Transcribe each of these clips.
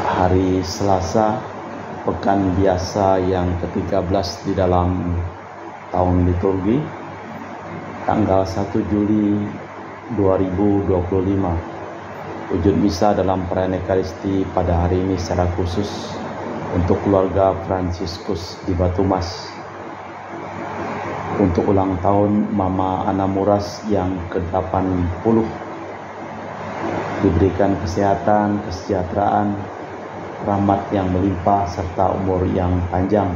hari Selasa, pekan biasa yang ke-13 di dalam tahun liturgi, tanggal 1 Juli 2025. Wujud misa dalam perayaan Ekaristi pada hari ini secara khusus untuk keluarga Fransiskus di Batu Mas, untuk ulang tahun Mama Ana Muras yang ke-80, diberikan kesehatan, kesejahteraan, rahmat yang melimpah serta umur yang panjang.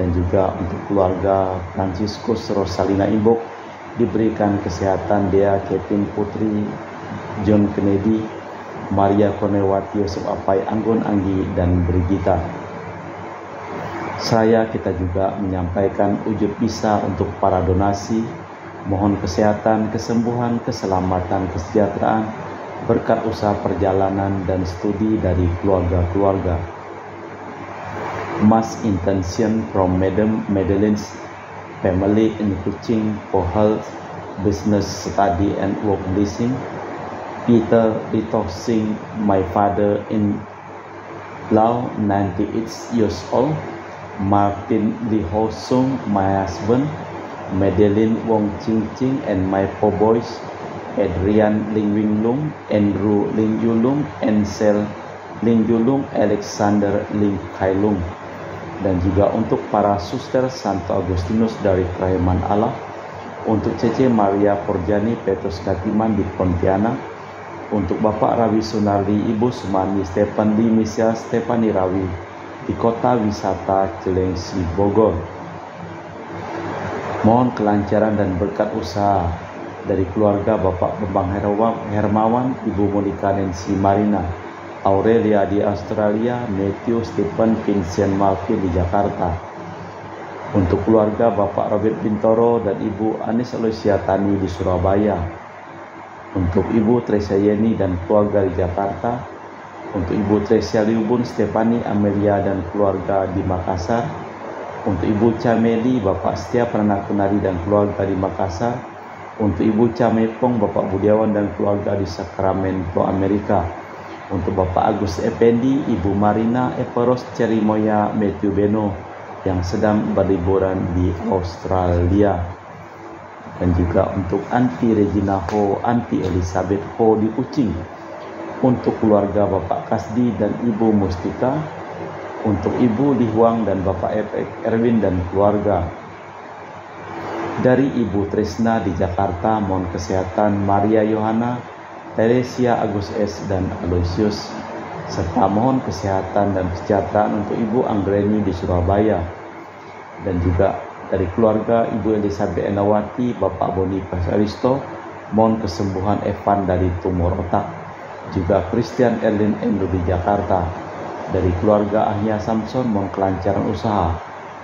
Dan juga untuk keluarga Fransiskus Rosalina Imbok diberikan kesehatan Dea Kevin Putri, John Kennedy, Maria Kornewati, Yosef Apai, Anggun Anggi, dan Brigita. Kita juga menyampaikan wujud misa untuk para donasi, mohon kesehatan, kesembuhan, keselamatan, kesejahteraan, berkat usaha perjalanan dan studi dari keluarga-keluarga. Mass intention from Madam Madeleine's family in Kuching for health, business, study, and work blessing. Peter Rito Singh, my father in law, 98 years old. Martin Lee Ho Sung, my husband. Madeleine Wong Ching Ching, and my 4 boys. Adrian Ling Wing Lung, Andrew Ling Yulung, Ansel Ling Yulung, Alexander Ling Kai Lung. Dan juga untuk para suster Santo Agustinus dari Kerahiman Allah, untuk Cece Maria Porjani Petrus Katiman di Pontianak, untuk Bapak Rawi Sunardi, Ibu Sumani Stefan di Misia Stefani Rawi di Kota Wisata Cilengsi Bogor. Mohon kelancaran dan berkat usaha dari keluarga Bapak Bambang Hermawan, Ibu Monika Nancy Marina, Aurelia di Australia, Matthew Stephen Vincent Malvin di Jakarta. Untuk keluarga Bapak Robert Bintoro dan Ibu Anis Aloysia Tani di Surabaya. Untuk Ibu Tresia Yeni dan keluarga di Jakarta. Untuk Ibu Tresia Liubun Stefani Amelia dan keluarga di Makassar. Untuk Ibu Cameli, Bapak Setia Pranakunari dan keluarga di Makassar. Untuk Ibu Camepong, Bapak Budiawan dan keluarga di Sacramento, Amerika. Untuk Bapak Agus Effendi, Ibu Marina Eperos Cerimoya Matthew Beno yang sedang berliburan di Australia. Dan juga untuk Anti Regina Ho, Anti Elizabeth Ho di Kuching. Untuk keluarga Bapak Kasdi dan Ibu Mustika. Untuk Ibu Li Huang dan Bapak Erwin dan keluarga. Dari Ibu Tresna di Jakarta, mohon kesehatan Maria Yohana, Teresia Agus S. dan Aloysius, serta mohon kesehatan dan kesejahteraan untuk Ibu Anggreni di Surabaya. Dan juga dari keluarga Ibu Elizabeth Enawati, Bapak Boni Pasaristo, mohon kesembuhan Evan dari tumor otak. Juga Christian Erlin Endo di Jakarta. Dari keluarga Ahya Samson, mohon kelancaran usaha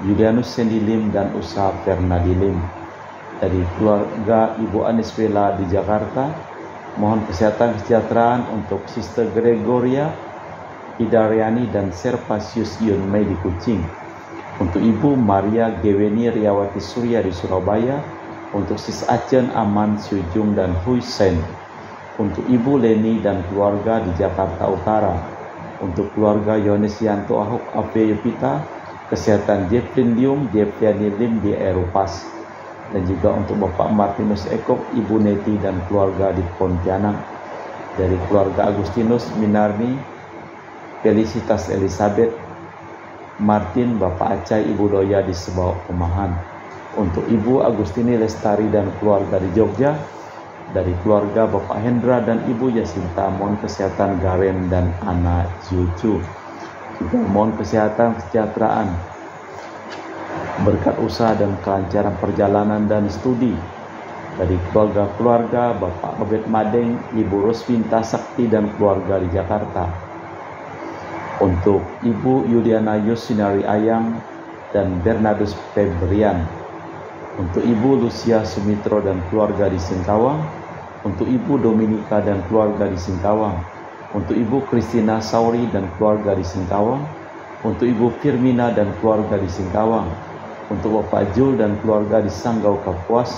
Julianus Sendilim dan usaha Fernadilim. Dari keluarga Ibu Anis Vela di Jakarta, mohon kesehatan kesejahteraan untuk Sister Gregoria Idariani dan Servasius Yunmei di Kuching. Untuk Ibu Maria Geweni Riawati Surya di Surabaya. Untuk Sis Acen Aman Syujung dan Huisen. Untuk Ibu Leni dan keluarga di Jakarta Utara. Untuk keluarga Yones Yanto Ahok Ave Yupita, kesehatan Jeffrey Lium, Jeffriani Lim di Eropas. Dan juga untuk Bapak Martinus Ekop, Ibu Neti dan keluarga di Pontianak. Dari keluarga Agustinus Minarni, Felicitas Elizabeth Martin, Bapak Acai, Ibu Doya di Sebawak Pemahan. Untuk Ibu Agustini Lestari dan keluarga di Jogja. Dari keluarga Bapak Hendra dan Ibu Jasinta, mohon kesehatan Garen dan Ana Juju. Juga mohon kesehatan kesejahteraan, berkat usaha dan kelancaran perjalanan dan studi. Dari keluarga Bapak Robert Madeng, Ibu Rosvinta Sakti dan keluarga di Jakarta. Untuk Ibu Yuliana Yosinari Ayang dan Bernardus Febrian. Untuk Ibu Lucia Sumitro dan keluarga di Singkawang. Untuk Ibu Dominika dan keluarga di Singkawang. Untuk Ibu Kristina Sauri dan keluarga di Singkawang. Untuk Ibu Firmina dan keluarga di Singkawang. Untuk Bapak Jul dan keluarga di Sanggau Kapuas.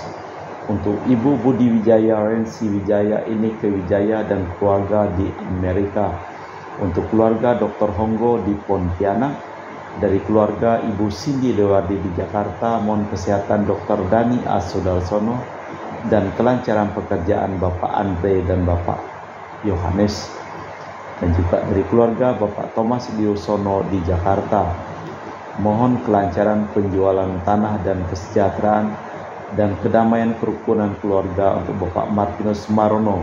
Untuk Ibu Budi Wijaya Rensi Wijaya Inike Wijaya dan keluarga di Amerika. Untuk keluarga Dr. Honggo di Pontianak, dari keluarga Ibu Cindy Lewardi di Jakarta, mohon kesehatan Dr. Dani A. Sudarsono dan kelancaran pekerjaan Bapak Andre dan Bapak Yohanes. Dan juga dari keluarga Bapak Thomas Diosono di Jakarta, mohon kelancaran penjualan tanah dan kesejahteraan dan kedamaian kerukunan keluarga untuk Bapak Martinus Marono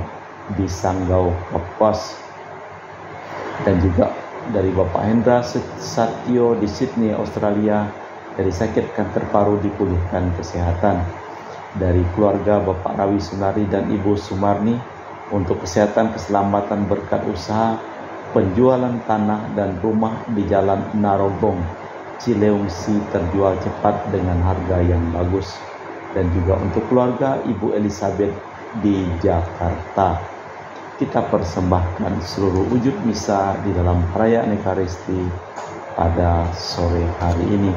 di Sanggau, Kapuas. Dan juga dari Bapak Hendra Satyo di Sydney, Australia, dari sakit kanker paru dipulihkan kesehatan. Dari keluarga Bapak Rawi Sunari dan Ibu Sumarni untuk kesehatan, keselamatan, berkat usaha, penjualan tanah dan rumah di Jalan Narogong, Cileungsi terjual cepat dengan harga yang bagus. Dan juga untuk keluarga Ibu Elizabeth di Jakarta, kita persembahkan seluruh wujud misa di dalam perayaan Ekaristi pada sore hari ini.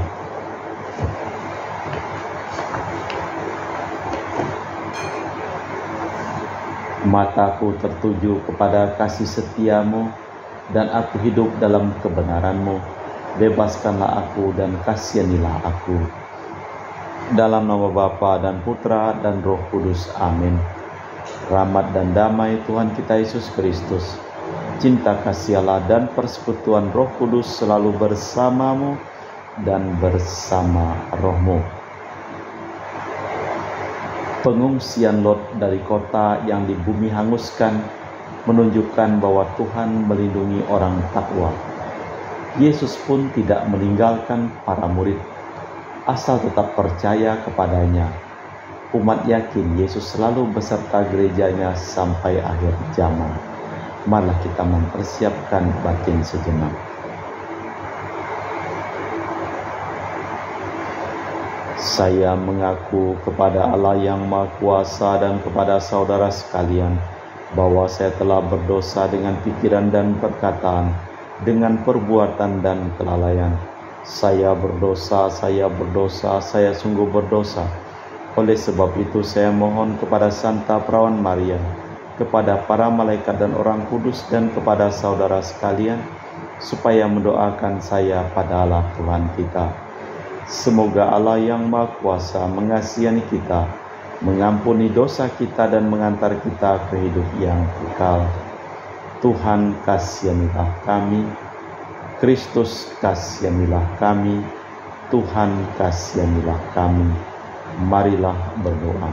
Mataku tertuju kepada kasih setiamu, dan aku hidup dalam kebenaranmu. Bebaskanlah aku dan kasihanilah aku. Dalam nama Bapa dan Putra dan Roh Kudus. Amin. Rahmat dan damai Tuhan kita Yesus Kristus, cinta kasih Allah dan persekutuan Roh Kudus selalu bersamamu dan bersama rohmu. Pengungsian Lot dari kota yang di bumi hanguskan menunjukkan bahwa Tuhan melindungi orang takwa. Yesus pun tidak meninggalkan para murid, asal tetap percaya kepadanya. Umat yakin Yesus selalu beserta gerejanya sampai akhir zaman. Marilah kita mempersiapkan batin sejenak. Saya mengaku kepada Allah yang Maha Kuasa dan kepada saudara sekalian bahwa saya telah berdosa dengan pikiran dan perkataan, dengan perbuatan dan kelalaian. Saya berdosa, saya sungguh berdosa. Oleh sebab itu saya mohon kepada Santa Perawan Maria, kepada para malaikat dan orang kudus, dan kepada saudara sekalian, supaya mendoakan saya pada Allah Tuhan kita. Semoga Allah yang Maha Kuasa mengasihani kita, mengampuni dosa kita, dan mengantar kita ke hidup yang kekal. Tuhan kasihanilah kami. Kristus kasihanilah kami. Tuhan kasihanilah kami. Marilah berdoa.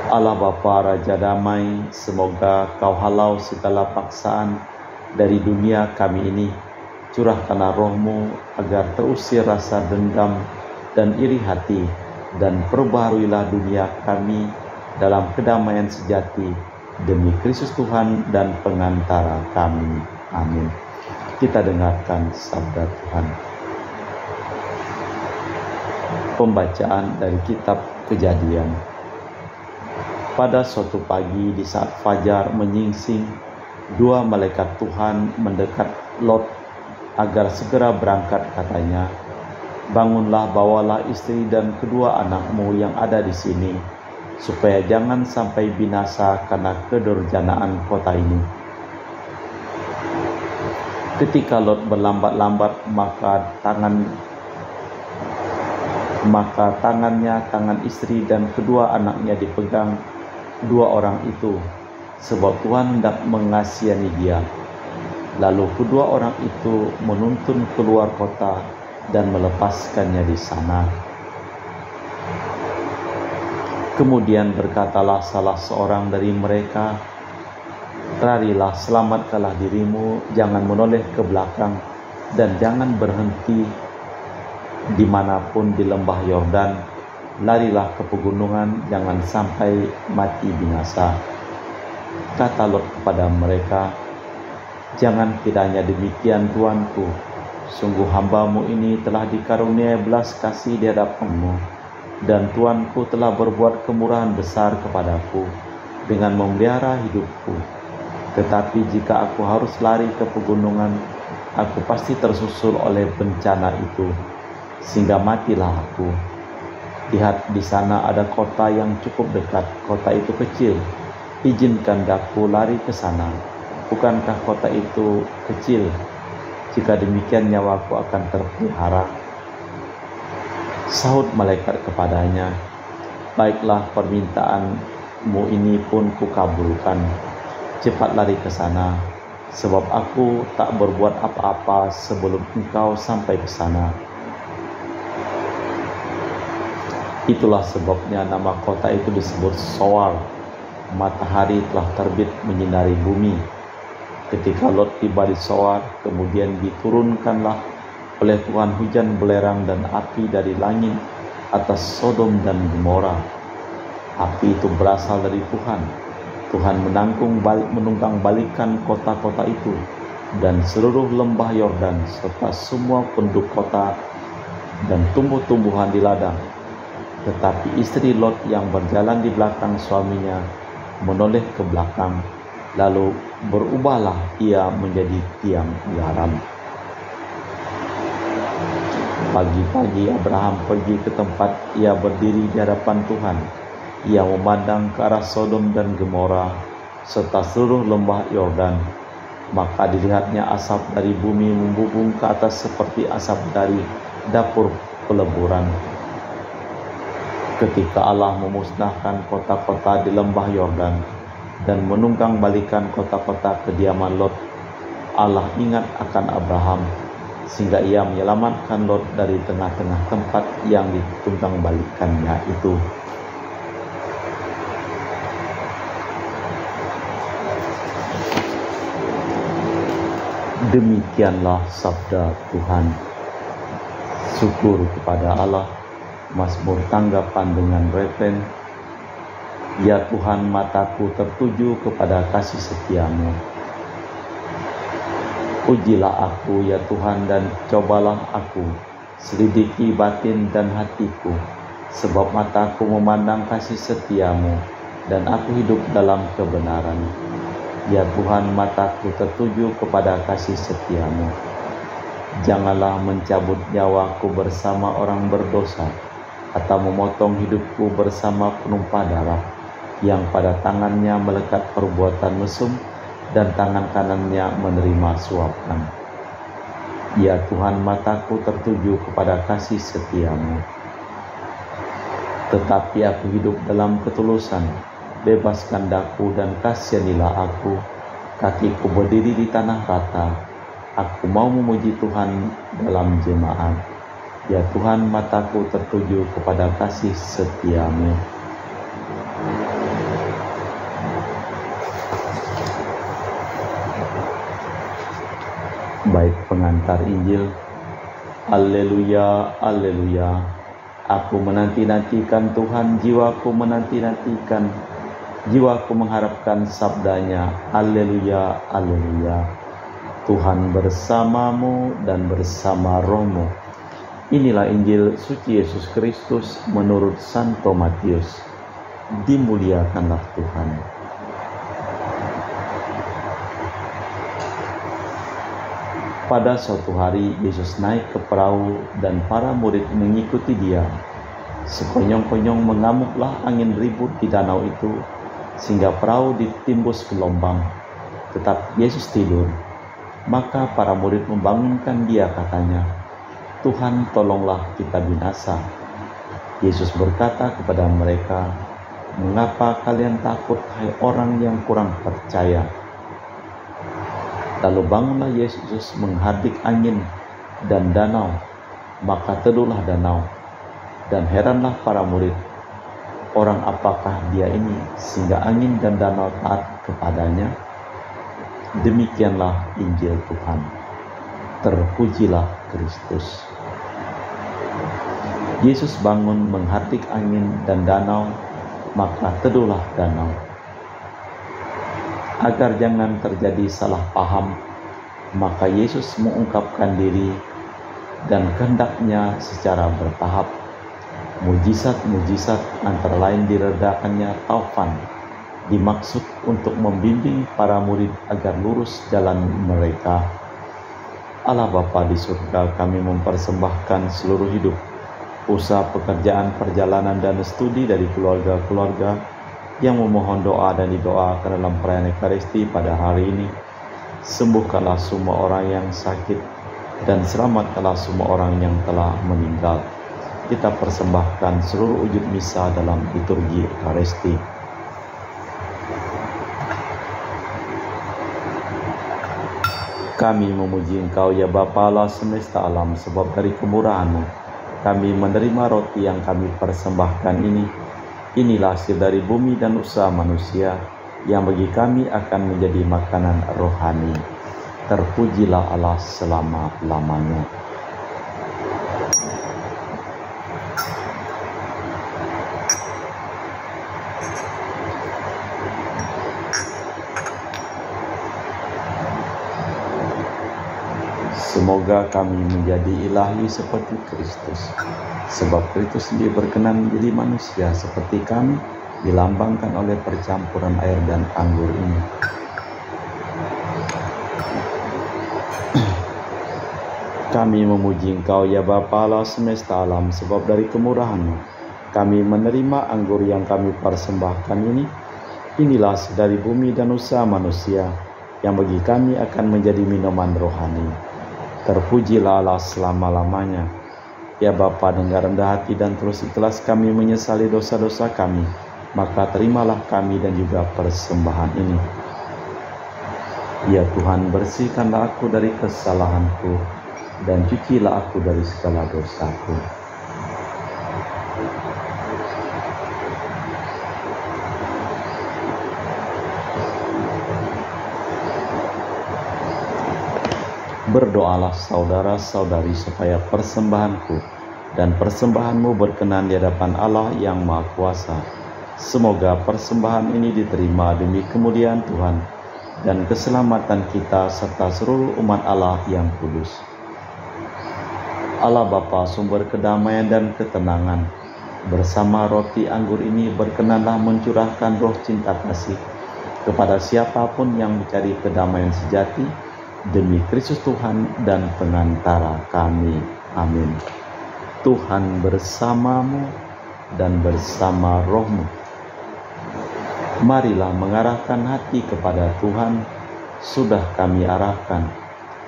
Allah Bapa Raja Damai, semoga Kau halau segala paksaan dari dunia kami ini. Curahkanlah roh-Mu agar terusir rasa dendam dan iri hati, dan perbaharuilah dunia kami dalam kedamaian sejati demi Kristus Tuhan dan pengantara kami. Amin. Kita dengarkan sabda Tuhan. Pembacaan dari kitab Kejadian. Pada suatu pagi di saat fajar menyingsing, dua malaikat Tuhan mendekat Lot agar segera berangkat, katanya, "Bangunlah, bawalah istri dan kedua anakmu yang ada di sini, supaya jangan sampai binasa karena kedurjanaan kota ini." Ketika Lot berlambat-lambat, maka tangannya, tangan istri dan kedua anaknya dipegang dua orang itu, sebab Tuhan hendak mengasihani dia. Lalu kedua orang itu menuntun keluar kota dan melepaskannya di sana. Kemudian berkatalah salah seorang dari mereka, "Larilah, selamatkanlah dirimu, jangan menoleh ke belakang, dan jangan berhenti dimanapun di lembah Yordan. Larilah ke pegunungan, jangan sampai mati binasa." Kata Lot kepada mereka, "Jangan kiranya demikian, Tuanku. Sungguh hambamu ini telah dikaruniai belas kasih di hadapanmu, dan Tuanku telah berbuat kemurahan besar kepadaku dengan memelihara hidupku. Tetapi jika aku harus lari ke pegunungan, aku pasti tersusul oleh bencana itu, sehingga matilah aku. Lihat, di sana ada kota yang cukup dekat. Kota itu kecil. Izinkan daku lari ke sana. Bukankah kota itu kecil? Jika demikian nyawaku akan terpelihara. Sahut malaikat kepadanya, baiklah, permintaanmu ini pun kukabulkan. Cepat lari ke sana, sebab aku tak berbuat apa-apa sebelum engkau sampai ke sana. Itulah sebabnya nama kota itu disebut Zoar. Matahari telah terbit menyinari bumi. Ketika Lot tiba di Zoar, kemudian diturunkanlah oleh Tuhan hujan belerang dan api dari langit atas Sodom dan Gomora. Api itu berasal dari Tuhan. Tuhan menunggang balikan kota-kota itu dan seluruh lembah Yordan serta semua penduduk kota dan tumbuh-tumbuhan di ladang. Tetapi istri Lot yang berjalan di belakang suaminya menoleh ke belakang, lalu berubahlah ia menjadi tiang garam. Pagi-pagi Abraham pergi ke tempat ia berdiri di hadapan Tuhan. Ia memandang ke arah Sodom dan Gomora serta seluruh lembah Yordan. Maka dilihatnya asap dari bumi membubung ke atas seperti asap dari dapur peleburan. Ketika Allah memusnahkan kota-kota di lembah Yordan dan menunggang balikan kota-kota kediaman Lot, Allah ingat akan Abraham, sehingga ia menyelamatkan Lot dari tengah-tengah tempat yang ditunggang balikannya itu. Demikianlah sabda Tuhan. Syukur kepada Allah. Mazmur tanggapan dengan refren, ya Tuhan, mataku tertuju kepada kasih setiamu. Ujilah aku ya Tuhan dan cobalah aku, selidiki batin dan hatiku, sebab mataku memandang kasih setiamu dan aku hidup dalam kebenaran. Ya Tuhan, mataku tertuju kepada kasih setiamu. Janganlah mencabut nyawaku bersama orang berdosa, atau memotong hidupku bersama penumpah darah, yang pada tangannya melekat perbuatan mesum dan tangan kanannya menerima suapan. Ya Tuhan, mataku tertuju kepada kasih setiamu. Tetapi aku hidup dalam ketulusan, bebaskan daku dan kasihanilah aku. Kakiku berdiri di tanah rata, aku mau memuji Tuhan dalam jemaat. Ya Tuhan, mataku tertuju kepada kasih setiamu. Bait pengantar Injil. Alleluia, alleluia. Aku menanti-nantikan Tuhan, jiwaku menanti-nantikan. Jiwaku mengharapkan sabdanya. Alleluia, alleluia. Tuhan bersamamu dan bersama rohmu. Inilah Injil suci Yesus Kristus menurut Santo Matius. Dimuliakanlah Tuhan. Pada suatu hari Yesus naik ke perahu dan para murid mengikuti dia. Sekonyong-konyong mengamuklah angin ribut di danau itu, sehingga perahu ditimbus gelombang. Tetapi Yesus tidur. Maka para murid membangunkan dia, katanya, Tuhan, tolonglah kita binasa. Yesus berkata kepada mereka, mengapa kalian takut, hai orang yang kurang percaya? Lalu bangunlah Yesus menghardik angin dan danau, maka teduhlah danau. Dan heranlah para murid, orang apakah dia ini sehingga angin dan danau taat kepadanya? Demikianlah Injil Tuhan. Terpujilah Kristus. Yesus bangun menghardik angin dan danau, maka teduhlah danau. Agar jangan terjadi salah paham, maka Yesus mengungkapkan diri dan kehendaknya secara bertahap. Mujizat-mujizat antara lain diredakannya taufan, dimaksud untuk membimbing para murid agar lurus jalan mereka. Allah Bapa di surga, kami mempersembahkan seluruh hidup, usaha, pekerjaan, perjalanan, dan studi dari keluarga-keluarga yang memohon doa dan didoakan dalam perayaan Ekaristi pada hari ini. sembuhkanlah semua orang yang sakit, dan selamatkanlah semua orang yang telah meninggal. Kita persembahkan seluruh wujud misa dalam liturgi Ekaristi. Kami memuji Engkau ya Bapa Allah semesta alam, sebab dari kemurahan-Mu kami menerima roti yang kami persembahkan ini. Inilah hasil dari bumi dan usaha manusia, yang bagi kami akan menjadi makanan rohani. Terpujilah Allah selama-lamanya. Semoga kami menjadi ilahi seperti Kristus, sebab Kristus sendiri berkenan menjadi manusia seperti kami, dilambangkan oleh percampuran air dan anggur ini. Kami memuji Engkau ya Bapa Allah semesta alam, sebab dari kemurahan-Mu kami menerima anggur yang kami persembahkan ini. Inilah hasil dari bumi dan usaha manusia, yang bagi kami akan menjadi minuman rohani. Terpujilah Allah selama-lamanya. Ya Bapa, dengan rendah hati dan terus ikhlas kami menyesali dosa-dosa kami, maka terimalah kami dan juga persembahan ini. Ya Tuhan, bersihkanlah aku dari kesalahanku, dan cucilah aku dari segala dosaku. Berdoalah saudara-saudari supaya persembahanku dan persembahanmu berkenan di hadapan Allah yang Maha Kuasa. Semoga persembahan ini diterima demi kemuliaan Tuhan dan keselamatan kita serta seluruh umat Allah yang kudus. Allah Bapa, sumber kedamaian dan ketenangan, bersama roti anggur ini berkenanlah mencurahkan roh cinta kasih kepada siapapun yang mencari kedamaian sejati, demi Kristus Tuhan dan pengantara kami. Amin. Tuhan bersamamu dan bersama rohmu. Marilah mengarahkan hati kepada Tuhan, sudah kami arahkan.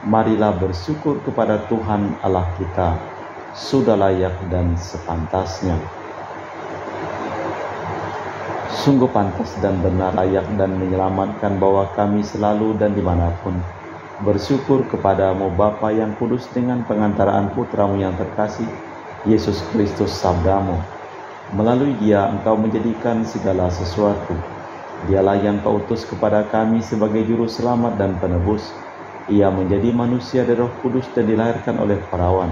Marilah bersyukur kepada Tuhan Allah kita, sudah layak dan sepantasnya. Sungguh pantas dan benar, layak dan menyelamatkan bahwa kami selalu dan dimanapun bersyukur kepadamu Bapa yang kudus, dengan pengantaraan Putramu yang terkasih, Yesus Kristus sabdamu. Melalui Dia Engkau menjadikan segala sesuatu. Dialah yang Kau utus kepada kami sebagai juru selamat dan penebus. Ia menjadi manusia dari Roh Kudus dan dilahirkan oleh perawan,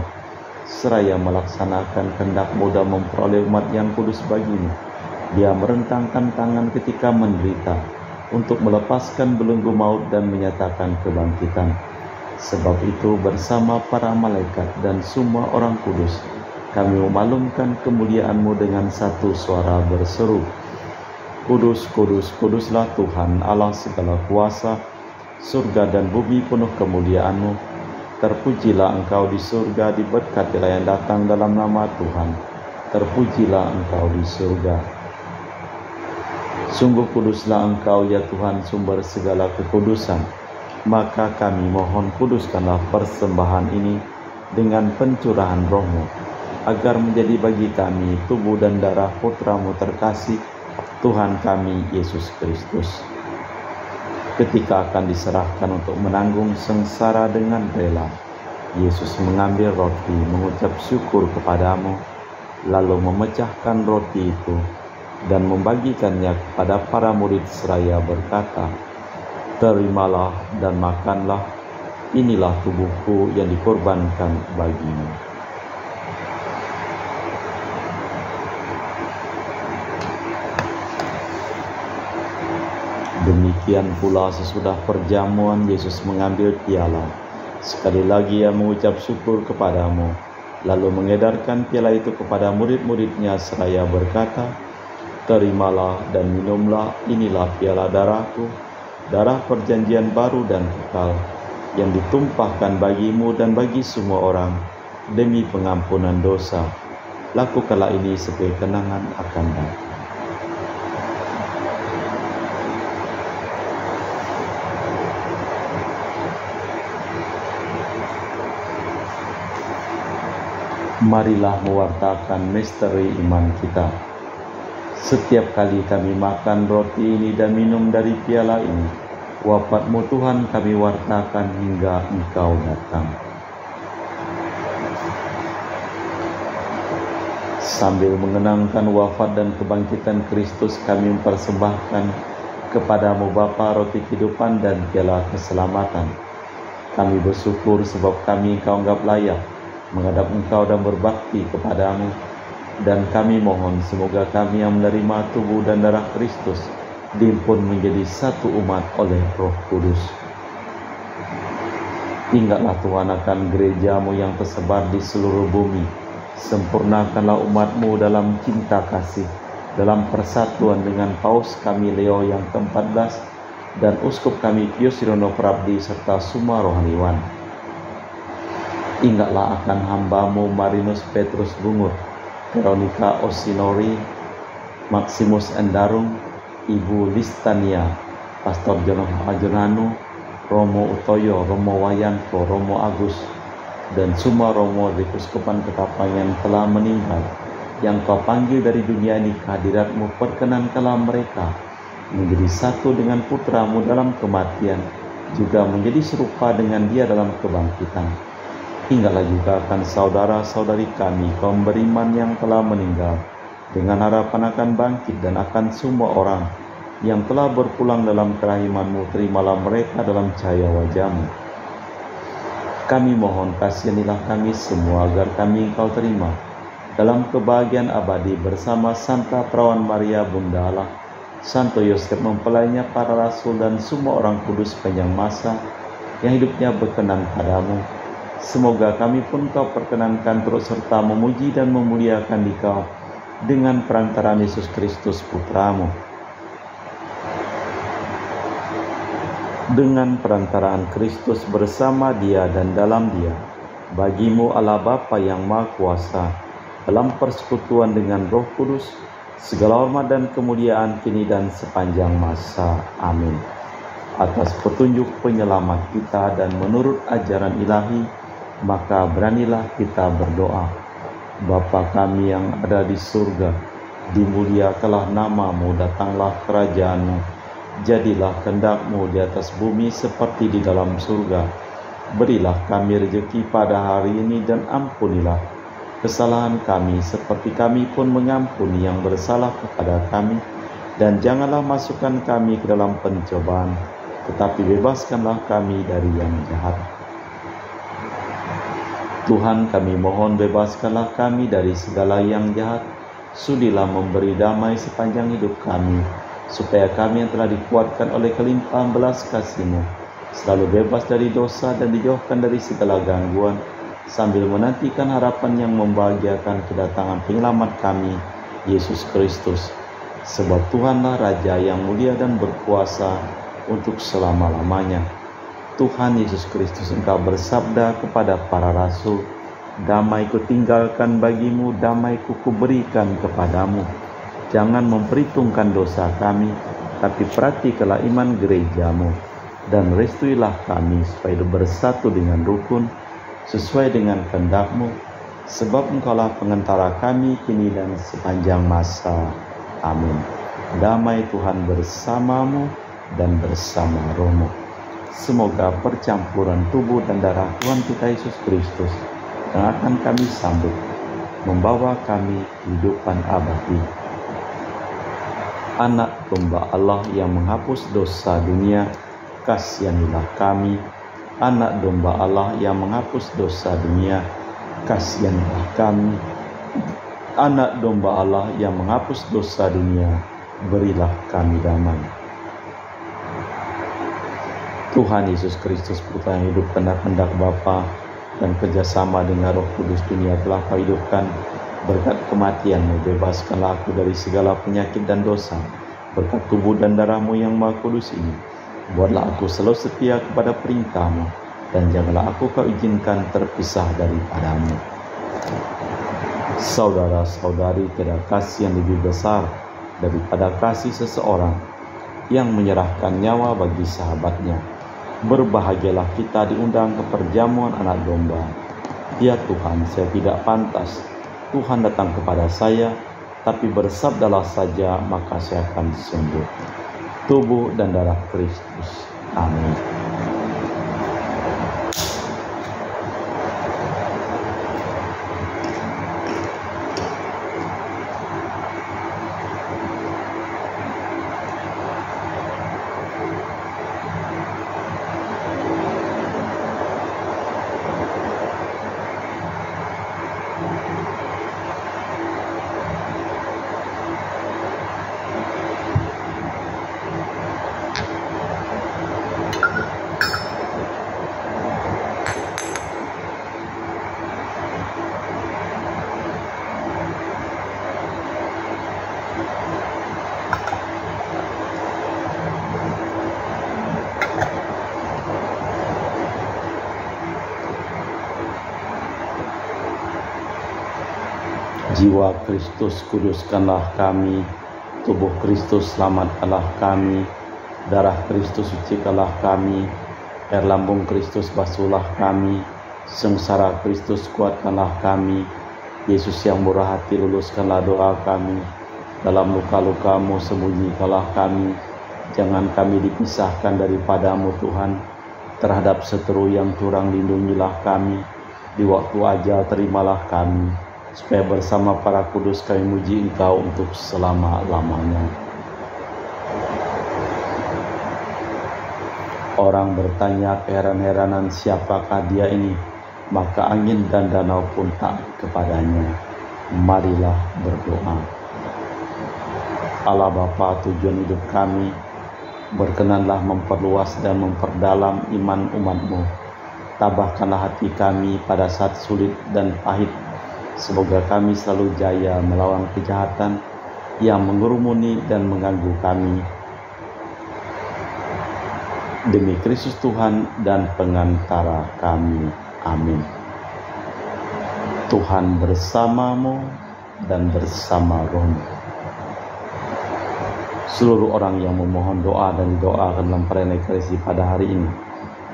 seraya melaksanakan kehendak-Mu dan memperoleh umat yang kudus bagimu. Dia merentangkan tangan ketika menderita, untuk melepaskan belenggu maut dan menyatakan kebangkitan. Sebab itu bersama para malaikat dan semua orang kudus, kami memaklumkan kemuliaan-Mu dengan satu suara berseru, Kudus, kudus, kuduslah Tuhan Allah segala kuasa, surga dan bumi penuh kemuliaan-Mu. Terpujilah Engkau di surga, diberkatilah yang datang dalam nama Tuhan. Terpujilah Engkau di surga. Sungguh kuduslah Engkau ya Tuhan, sumber segala kekudusan. Maka kami mohon, kuduskanlah persembahan ini dengan pencurahan Roh-Mu, agar menjadi bagi kami tubuh dan darah Putra-Mu terkasih, Tuhan kami Yesus Kristus. Ketika akan diserahkan untuk menanggung sengsara dengan rela, Yesus mengambil roti, mengucap syukur kepadamu, lalu memecahkan roti itu dan membagikannya kepada para murid seraya berkata, Terimalah dan makanlah, inilah tubuhku yang dikorbankan bagimu. Demikian pula sesudah perjamuan Yesus mengambil piala. Sekali lagi Ia mengucap syukur kepadamu, lalu mengedarkan piala itu kepada murid-muridnya seraya berkata, Terimalah dan minumlah, inilah piala darahku, darah perjanjian baru dan kekal, yang ditumpahkan bagimu dan bagi semua orang, demi pengampunan dosa. Lakukanlah ini sebagai kenangan akan aku. Marilah mewartakan misteri iman kita. Setiap kali kami makan roti ini dan minum dari piala ini, wafat-Mu Tuhan kami wartakan hingga Engkau datang. Sambil mengenangkan wafat dan kebangkitan Kristus, kami mempersembahkan kepadamu Bapa roti kehidupan dan piala keselamatan. Kami bersyukur sebab kami Engkau anggap layak menghadap Engkau dan berbakti kepadamu. Dan kami mohon semoga kami yang menerima tubuh dan darah Kristus dihimpun menjadi satu umat oleh Roh Kudus. Ingatlah Tuhan akan gereja-Mu yang tersebar di seluruh bumi. Sempurnakanlah umat-Mu dalam cinta kasih, dalam persatuan dengan Paus kami Leo yang ke-14 dan Uskup kami Pius Sirono Prabdi serta semua rohaniwan. Ingatlah akan hamba-Mu Marinus Petrus Bungur, Veronica Osinori, Maximus Endarung, Ibu Listania, Pastor Jonanu, Romo Utoyo, Romo Wayanto, Romo Agus, dan semua Romo di Keuskupan Ketapang yang telah meninggal, yang Kau panggil dari dunia ini ke hadirat-Mu, perkenankanlah mereka menjadi satu dengan Putra-Mu dalam kematian, juga menjadi serupa dengan Dia dalam kebangkitan. Ingatlah juga akan saudara-saudari kami, kaum beriman yang telah meninggal, dengan harapan akan bangkit, dan akan semua orang yang telah berpulang dalam kerahiman-Mu, terimalah mereka dalam cahaya wajah-Mu. Kami mohon kasihanilah kami semua agar kami Engkau terima dalam kebahagiaan abadi bersama Santa Perawan Maria Bunda Allah, Santo Yosef mempelainya para rasul dan semua orang kudus sepanjang masa yang hidupnya berkenan padamu. Semoga kami pun Kau perkenankan turut serta memuji dan memuliakan Dikau dengan perantaraan Yesus Kristus Putra-Mu. Dengan perantaraan Kristus bersama Dia dan dalam Dia, bagi-Mu Allah Bapa yang Maha Kuasa, dalam persekutuan dengan Roh Kudus, segala hormat dan kemuliaan kini dan sepanjang masa. Amin. Atas petunjuk penyelamat kita dan menurut ajaran ilahi, maka beranilah kita berdoa. Bapa kami yang ada di surga, dimuliakanlah nama-Mu, datanglah kerajaan-Mu. Jadilah kehendak-Mu di atas bumi seperti di dalam surga. Berilah kami rezeki pada hari ini dan ampunilah kesalahan kami seperti kami pun mengampuni yang bersalah kepada kami. Dan janganlah masukkan kami ke dalam pencobaan, tetapi bebaskanlah kami dari yang jahat. Tuhan, kami mohon bebaskanlah kami dari segala yang jahat. Sudilah memberi damai sepanjang hidup kami, supaya kami yang telah dikuatkan oleh kelimpahan belas kasih-Mu selalu bebas dari dosa dan dijauhkan dari segala gangguan, sambil menantikan harapan yang membahagiakan kedatangan penyelamat kami, Yesus Kristus. Sebab Tuhanlah Raja yang mulia dan berkuasa untuk selama-lamanya. Tuhan Yesus Kristus, Engkau bersabda kepada para rasul, "Damai kutinggalkan bagimu, damai kuberikan kepadamu. Jangan memperhitungkan dosa kami, tapi perhatikanlah iman gereja-Mu, dan restuilah kami supaya bersatu dengan rukun, sesuai dengan kehendak-Mu, sebab Engkaulah pengantara kami kini dan sepanjang masa. Amin." Damai Tuhan bersamamu dan bersama rohmu. Semoga percampuran tubuh dan darah Tuhan kita Yesus Kristus yang akan kami sambut membawa kami kehidupan abadi. Anak domba Allah yang menghapus dosa dunia, kasihanilah kami. Anak domba Allah yang menghapus dosa dunia, kasihanilah kami. Anak domba Allah yang menghapus dosa dunia, berilah kami damai. Tuhan Yesus Kristus, Putra yang hidup kehendak Bapa dan kerjasama dengan Roh Kudus, dunia telah Kau hidupkan. Berkat kematian-Mu, bebaskanlah aku dari segala penyakit dan dosa. Berkat tubuh dan darah-Mu yang Maha Kudus ini, buatlah aku selalu setia kepada perintah-Mu, dan janganlah aku Kau izinkan terpisah daripada-Mu. Saudara-saudari, tiada kasih yang lebih besar daripada kasih seseorang yang menyerahkan nyawa bagi sahabatnya. Berbahagialah kita diundang ke perjamuan anak domba. Ya Tuhan, saya tidak pantas Tuhan datang kepada saya, tapi bersabdalah saja maka saya akan sembuh. Tubuh dan darah Kristus. Amin. Jiwa Kristus kuduskanlah kami, tubuh Kristus selamatkanlah kami, darah Kristus sucikanlah kami, air lambung Kristus basuhlah kami, sengsara Kristus kuatkanlah kami, Yesus yang murah hati luluskanlah doa kami, dalam luka-luka-Mu sembunyikanlah kami, jangan kami dipisahkan daripadamu Tuhan, terhadap seteru yang curang lindungilah kami, di waktu ajal terimalah kami, supaya bersama para kudus kami muji Engkau untuk selama-lamanya. Orang bertanya keheran-heranan, siapakah dia ini? Maka angin dan danau pun taat kepadanya. Marilah berdoa. Allah Bapa, tujuan hidup kami, berkenanlah memperluas dan memperdalam iman umat-Mu. Tabahkanlah hati kami pada saat sulit dan pahit. Semoga kami selalu jaya melawan kejahatan yang mengerumuni dan mengganggu kami. Demi Kristus Tuhan dan pengantara kami. Amin. Tuhan bersamamu dan bersama rohmu. Seluruh orang yang memohon doa dan didoakan dalam perayaan Ekaristi pada hari ini,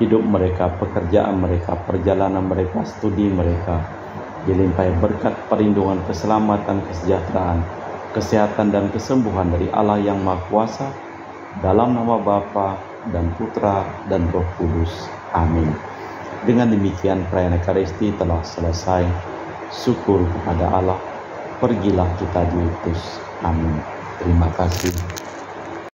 hidup mereka, pekerjaan mereka, perjalanan mereka, studi mereka, dilimpahi berkat perlindungan, keselamatan, kesejahteraan, kesehatan dan kesembuhan dari Allah yang Maha Kuasa, dalam nama Bapa dan Putra dan Roh Kudus. Amin. Dengan demikian perayaan Ekaristi telah selesai. Syukur kepada Allah. Pergilah kita diutus. Amin. Terima kasih.